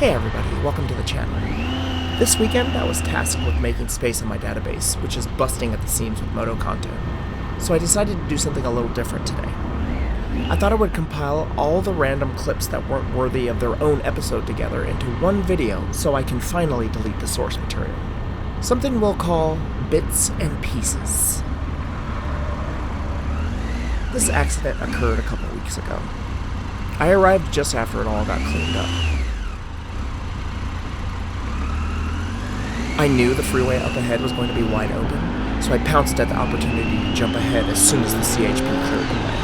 Hey everybody, welcome to the channel. This weekend I was tasked with making space on my database, which is busting at the seams with moto content. So I decided to do something a little different today. I thought I would compile all the random clips that weren't worthy of their own episode together into one video so I can finally delete the source material. Something we'll call bits and pieces. This accident occurred a couple weeks ago. I arrived just after it all got cleaned up. I knew the freeway up ahead was going to be wide open, so I pounced at the opportunity to jump ahead as soon as the CHP cleared the way.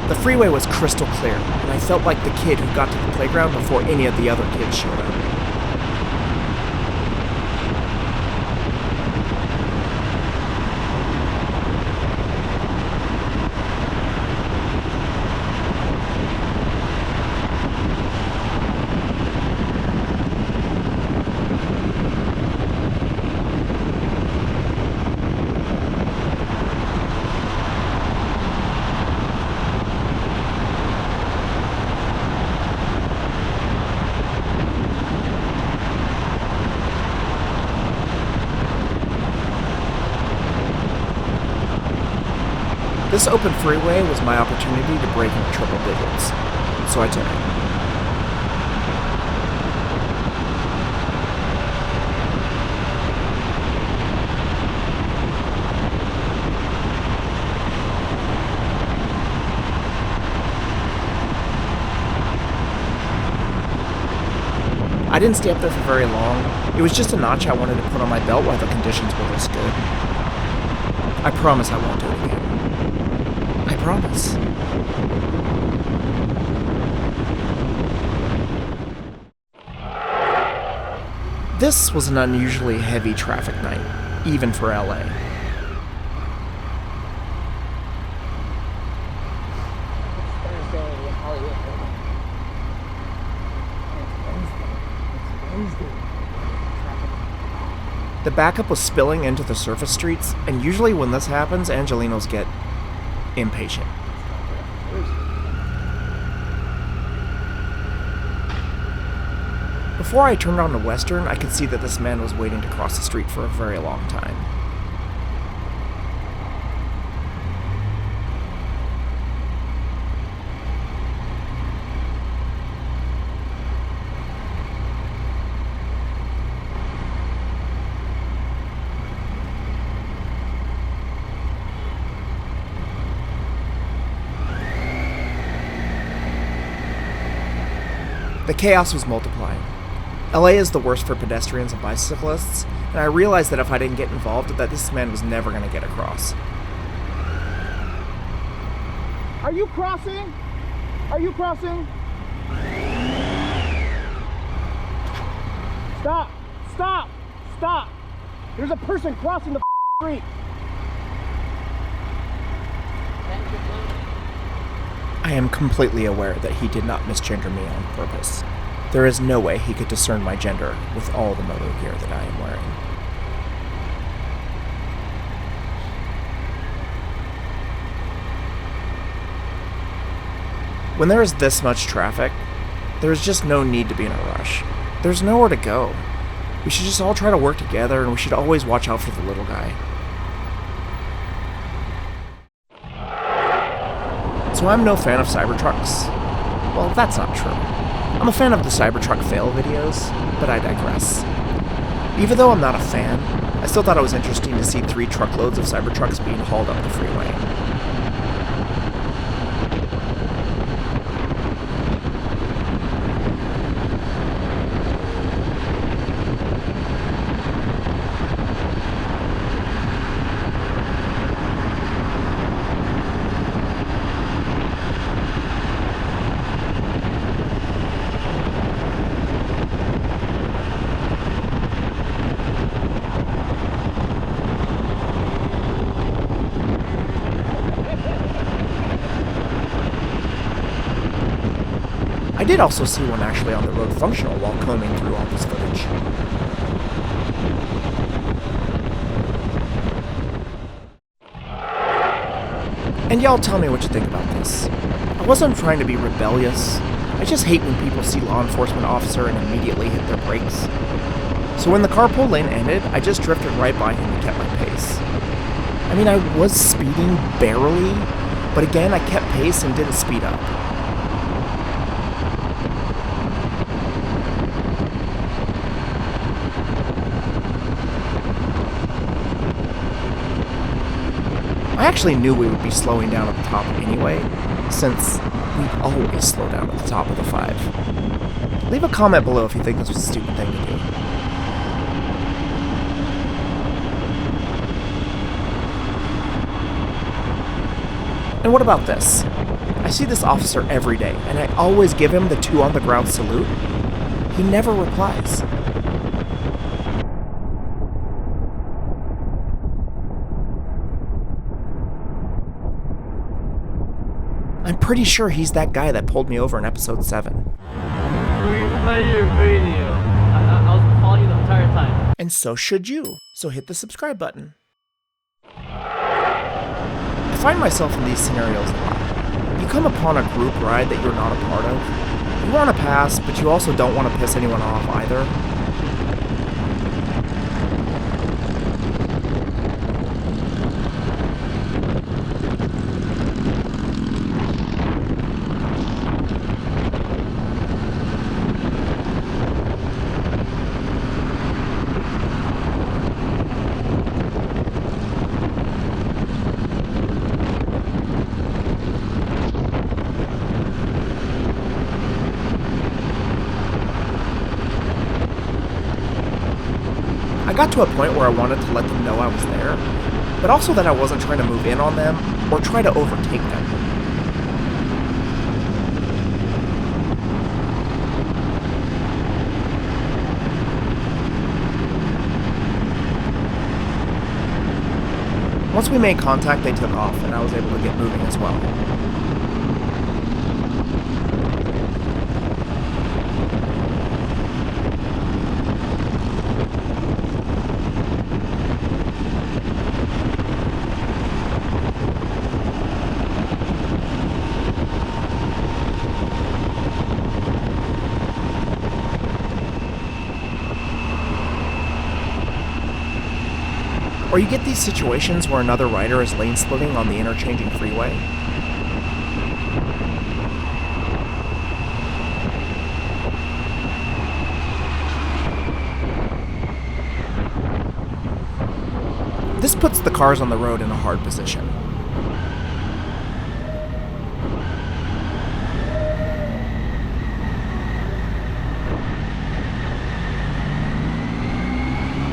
The freeway was crystal clear, and I felt like the kid who got to the playground before any of the other kids showed up. This open freeway was my opportunity to break into triple digits, so I took it. I didn't stay up there for very long. It was just a notch I wanted to put on my belt while the conditions were this good. I promise I won't do it again. I promise. This was an unusually heavy traffic night, even for LA. The backup was spilling into the surface streets, and usually when this happens, Angelenos get impatient. Before I turned on to Western, I could see that this man was waiting to cross the street for a very long time. The chaos was multiplying. LA is the worst for pedestrians and bicyclists, and I realized that if I didn't get involved, that this man was never going to get across. Are you crossing? Are you crossing? Stop! Stop! Stop! There's a person crossing the street. I am completely aware that he did not misgender me on purpose. There is no way he could discern my gender with all the moto gear that I am wearing. When there is this much traffic, there is just no need to be in a rush. There's nowhere to go. We should just all try to work together, and we should always watch out for the little guy. So I'm no fan of Cybertrucks. Well, that's not true. I'm a fan of the Cybertruck fail videos, but I digress. Even though I'm not a fan, I still thought it was interesting to see 3 truckloads of Cybertrucks being hauled up the freeway. did also see one actually on the road functional while combing through all this footage. And y'all tell me what you think about this. I wasn't trying to be rebellious. I just hate when people see law enforcement officer and immediately hit their brakes. So when the carpool lane ended, I just drifted right by him and kept my pace. I mean, I was speeding barely, but again, I kept pace and didn't speed up. I actually knew we would be slowing down at the top anyway, since we always slow down at the top of the 5. Leave a comment below if you think this was a stupid thing to do. And what about this? I see this officer every day, and I always give him the 2 on the ground salute. He never replies. I'm pretty sure he's that guy that pulled me over in episode 7. Replay your video. I was following you the entire time. And so should you. So hit the subscribe button. I find myself in these scenarios a lot. You come upon a group ride that you're not a part of. You want to pass, but you also don't want to piss anyone off either. I got to a point where I wanted to let them know I was there, but also that I wasn't trying to move in on them or try to overtake them. Once we made contact, they took off, and I was able to get moving as well. Or you get these situations where another rider is lane splitting on the interchanging freeway. This puts the cars on the road in a hard position.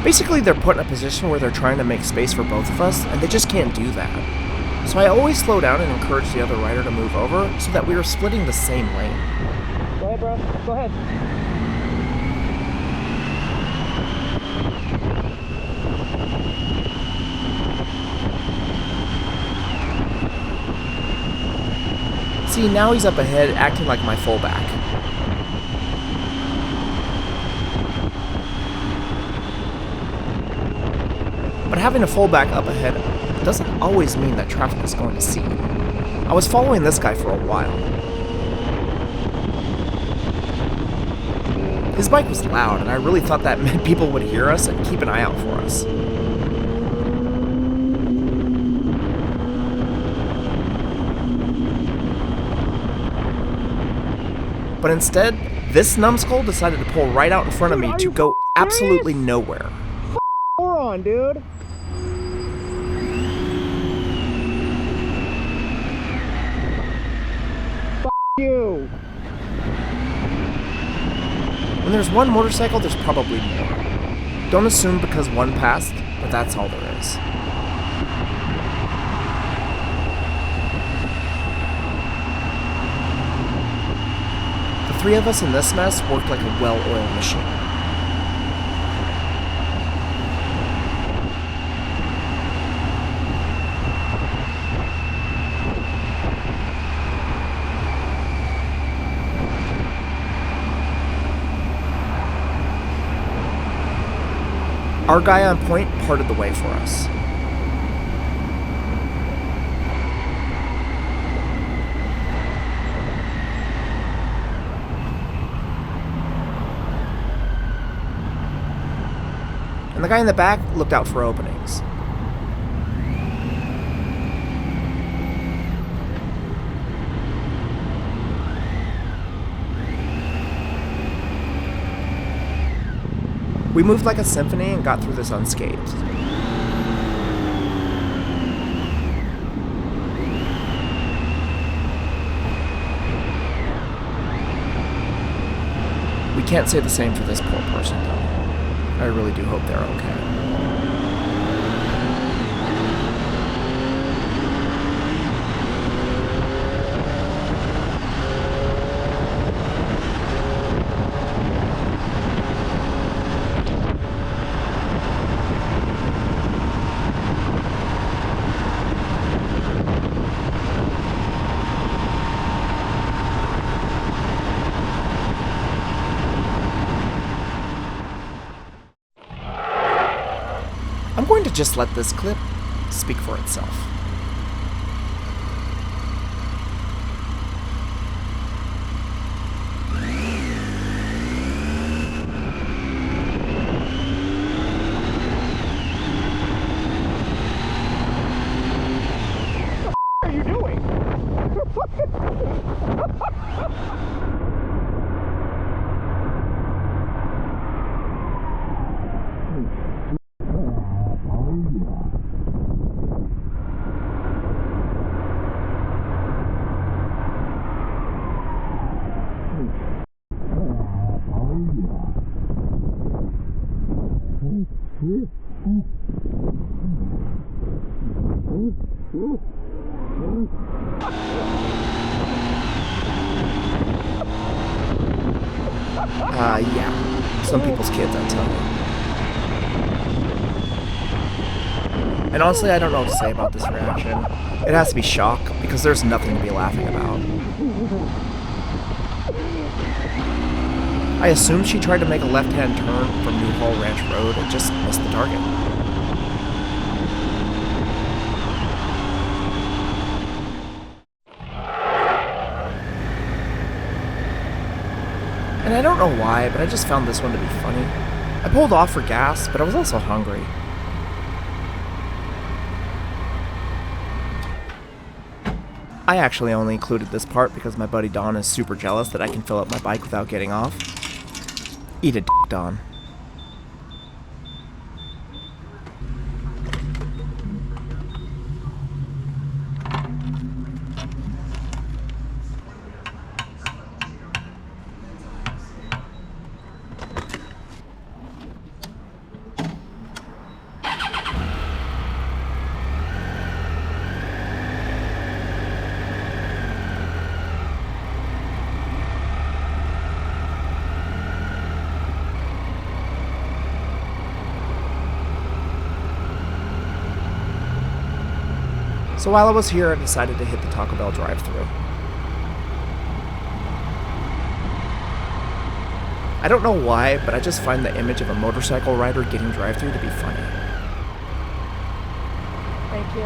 Basically, they're put in a position where they're trying to make space for both of us, and they just can't do that. So I always slow down and encourage the other rider to move over so that we are splitting the same lane. Go ahead, bro. Go ahead. See, now he's up ahead, acting like my fullback. But having a fullback up ahead doesn't always mean that traffic is going to see you. I was following this guy for a while. His bike was loud, and I really thought that meant people would hear us and keep an eye out for us. But instead, this numbskull decided to pull right out in front of me to go absolutely nowhere. Moron, dude. You. When there's one motorcycle, there's probably more. Don't assume because one passed, but that's all there is. The 3 of us in this mess worked like a well-oiled machine. Our guy on point parted the way for us. And the guy in the back looked out for openings. We moved like a symphony and got through this unscathed. We can't say the same for this poor person, though. I really do hope they're okay. I'm going to just let this clip speak for itself. What are you doing? Yeah. Some people's kids, I tell you. And honestly, I don't know what to say about this reaction. It has to be shock, because there's nothing to be laughing about. I assumed she tried to make a left-hand turn from New Hall Ranch Road and just missed the target. And I don't know why, but I just found this one to be funny. I pulled off for gas, but I was also hungry. I actually only included this part because my buddy Don is super jealous that I can fill up my bike without getting off. Eat a d**k, Don. So while I was here, I decided to hit the Taco Bell drive-thru. I don't know why, but I just find the image of a motorcycle rider getting drive-thru to be funny. Thank you.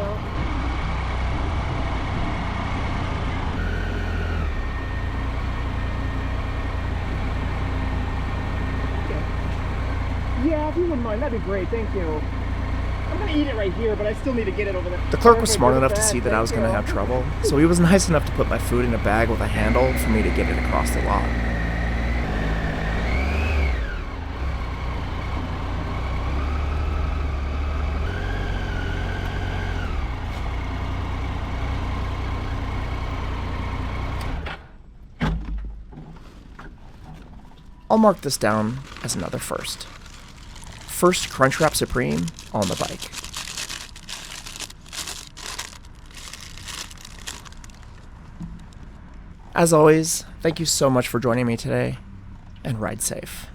Yeah, if you wouldn't mind, that'd be great. Thank you. I'm gonna eat it right here, but I still need to get it over there. The clerk was smart enough to see that I was gonna have trouble, so he was nice enough to put my food in a bag with a handle for me to get it across the lot. I'll mark this down as another first. First Crunchwrap Supreme on the bike. As always, thank you so much for joining me today, and ride safe.